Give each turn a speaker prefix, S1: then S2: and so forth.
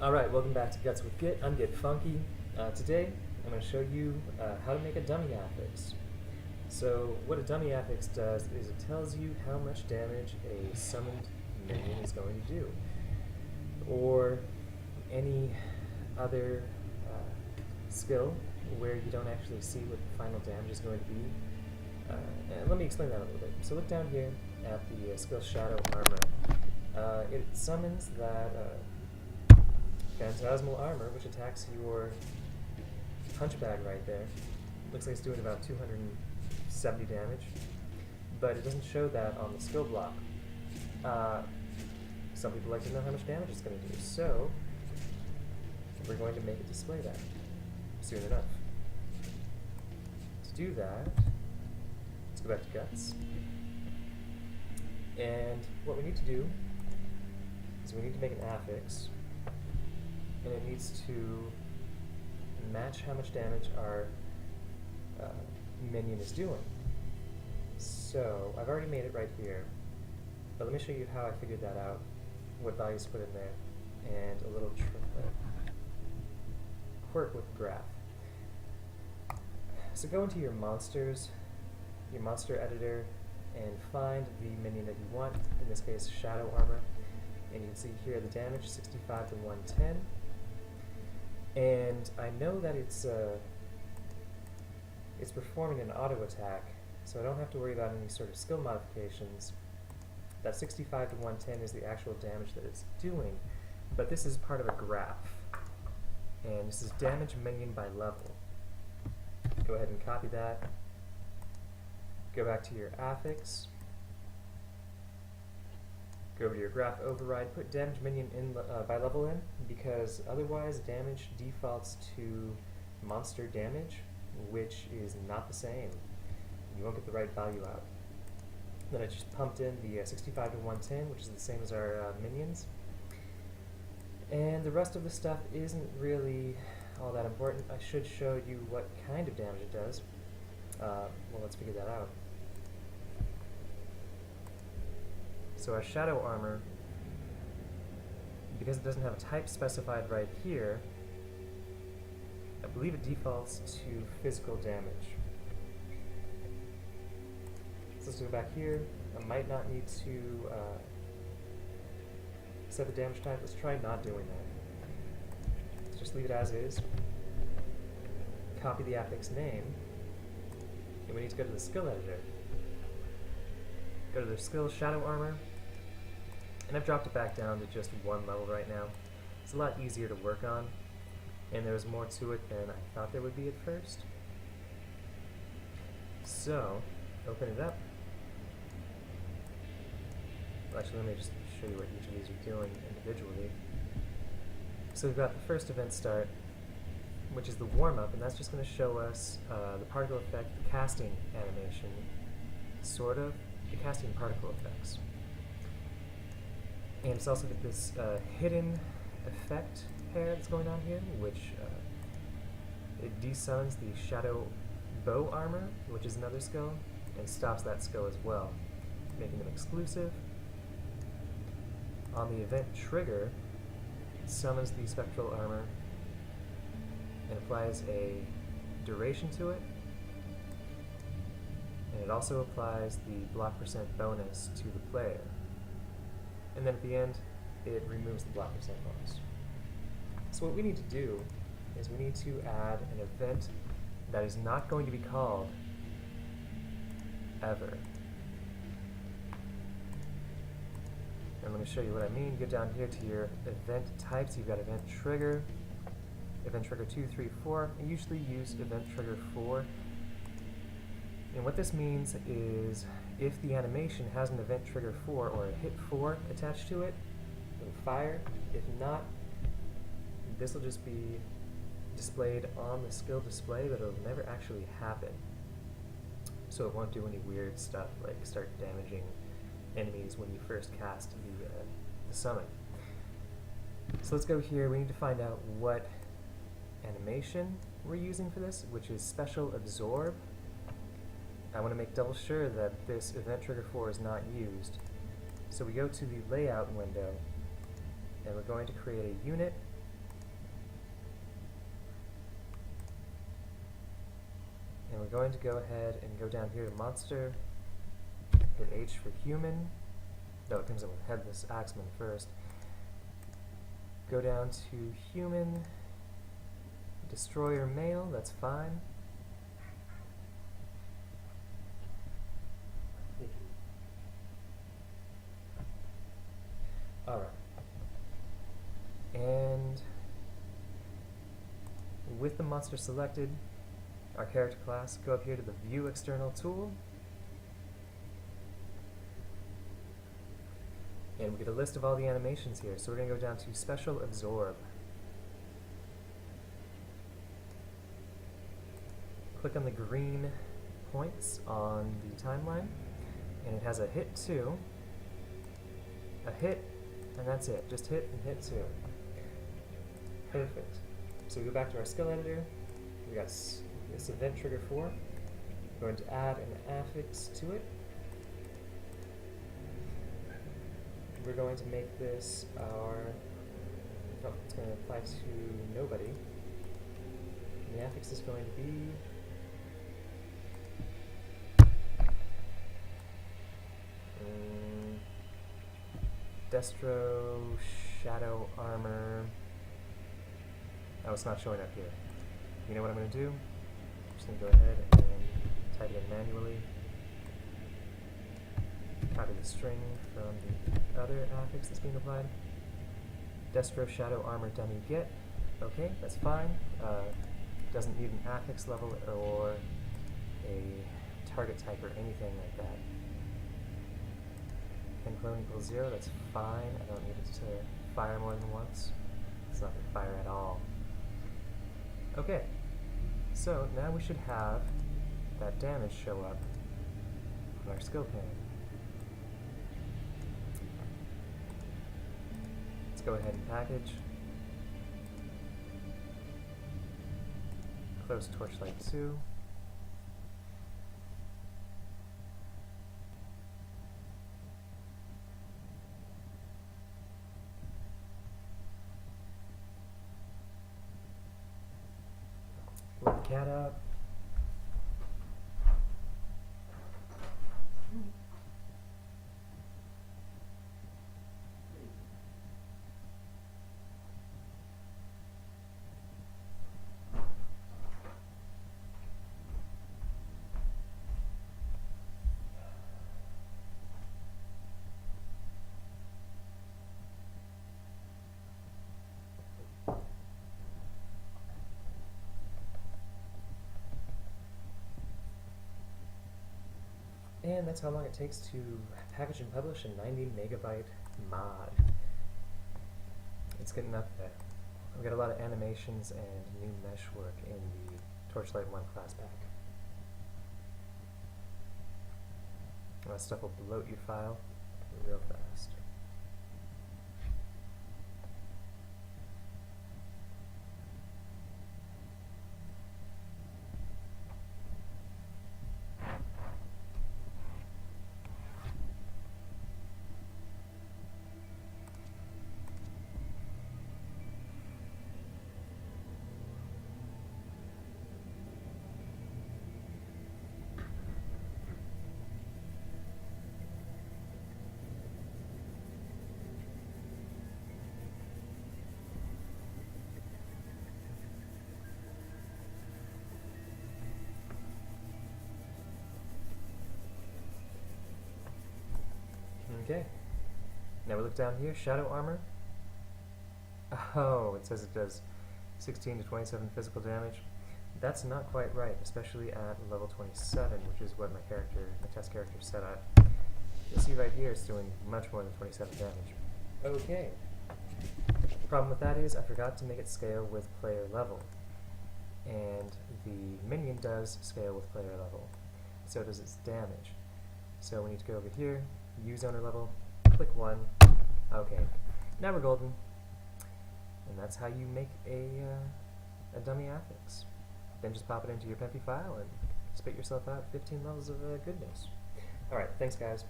S1: Alright, welcome back to Guts with Git. I'm Git Funky. Today, I'm going to show you how to make a dummy affix. So, what a dummy affix does is it tells you how much damage a summoned minion is going to do, or any other skill where you don't actually see what the final damage is going to be. And let me explain that a little bit. So look down here at the skill Shadow Armor. It summons that Phantasmal Armor, which attacks your Hunchback right there. Looks like it's doing about 270 damage, but it doesn't show that on the skill block. Some people like to know how much damage it's going to do, so we're going to make it display that soon enough. To do that, let's go back to Guts. And what we need to do is we need to make an affix, and it needs to match how much damage our minion is doing. So I've already made it right here, but let me show you how I figured that out, what values to put in there, and a little quirk with the graph. So go into your monster editor, and find the minion that you want, in this case Shadow Armor, and you can see here the damage 65 to 110. And I know that it's performing an auto attack, so I don't have to worry about any sort of skill modifications. That 65 to 110 is the actual damage that it's doing, but this is part of a graph, and this is damage minion by level. Go ahead and copy that. Go back to your affix. Go over to your graph override, put damage minion in by level in, because otherwise damage defaults to monster damage, which is not the same. You won't get the right value out. Then I just pumped in the 65 to 110, which is the same as our minions. And the rest of the stuff isn't really all that important. I should show you what kind of damage it does. Well, let's figure that out. So our Shadow Armor, because it doesn't have a type specified right here, I believe it defaults to physical damage. So let's go back here. I might not need to set the damage type. Let's try not doing that. Let's just leave it as is. Copy the affix name, and we need to go to the skill editor. Go to the skill Shadow Armor, and I've dropped it back down to just one level right now. It's a lot easier to work on, and there's more to it than I thought there would be at first. So, open it up. Well, actually, let me just show you what each of these are doing individually. So we've got the first event start, which is the warm-up, and that's just going to show us the particle effect, the casting animation, sort of, the casting particle effects. And it's also got this hidden effect pair that's going on here, which it desummons the Shadow Bow Armor, which is another skill, and stops that skill as well, making them exclusive. On the event trigger, it summons the Spectral Armor and applies a duration to it, and it also applies the block percent bonus to the player. And then at the end, it removes the block percent bonus. So what we need to do is we need to add an event that is not going to be called ever. And let me show you what I mean. Go down here to your event types. You've got event trigger 2, 3, 4. I usually use event trigger 4. And what this means is if the animation has an event trigger 4 or a hit 4 attached to it, it'll fire. If not, this will just be displayed on the skill display, but it'll never actually happen. So it won't do any weird stuff like start damaging enemies when you first cast the summon. So let's go here. We need to find out what animation we're using for this, which is Special Absorb. I want to make double sure that this event trigger 4 is not used. So we go to the layout window, and we're going to create a unit And we're going to go ahead and go down here to monster, hit H for human. No, it comes in with headless axeman first. Go down to human, destroyer male, that's fine. Alright. And with the monster selected, our character class, go up here to the View External tool, and we get a list of all the animations here. So we're going to go down to Special Absorb. Click on the green points on the timeline, and it has a hit 2, a hit, and that's it. Just hit and hit 2. Perfect. So we go back to our skill editor. We got this event trigger 4. We're going to add an affix to it. We're going to make this our, oh, it's going to apply to nobody. And the affix is going to be Destro Shadow Armor. Oh, it's not showing up here. You know what I'm going to do? I'm just going to go ahead and type it in manually. Copy the string from the other affix that's being applied. Destro Shadow Armor Dummy Get. Okay, that's fine. Doesn't need an affix level or a target type or anything like that. And clone equals 0, that's fine. I don't need it to fire more than once. It's not going to fire at all. Okay, so now we should have that damage show up on our skill pane. Let's go ahead and package. Close Torchlight 2. Let the cat out. And that's how long it takes to package and publish a 90 megabyte mod. It's getting up there. We've got a lot of animations and new mesh work in the Torchlight 1 class pack. That stuff will bloat your file real fast. Okay, now we look down here, Shadow Armor. Oh, it says it does 16 to 27 physical damage. That's not quite right, especially at level 27, which is what my test character set at. You'll see right here it's doing much more than 27 damage. Okay. The problem with that is I forgot to make it scale with player level. And the minion does scale with player level. So does its damage. So we need to go over here, use owner level, click 1. Okay, now we're golden. And that's how you make a dummy affix. Then just pop it into your PEMP file and spit yourself out 15 levels of goodness. Alright, thanks guys.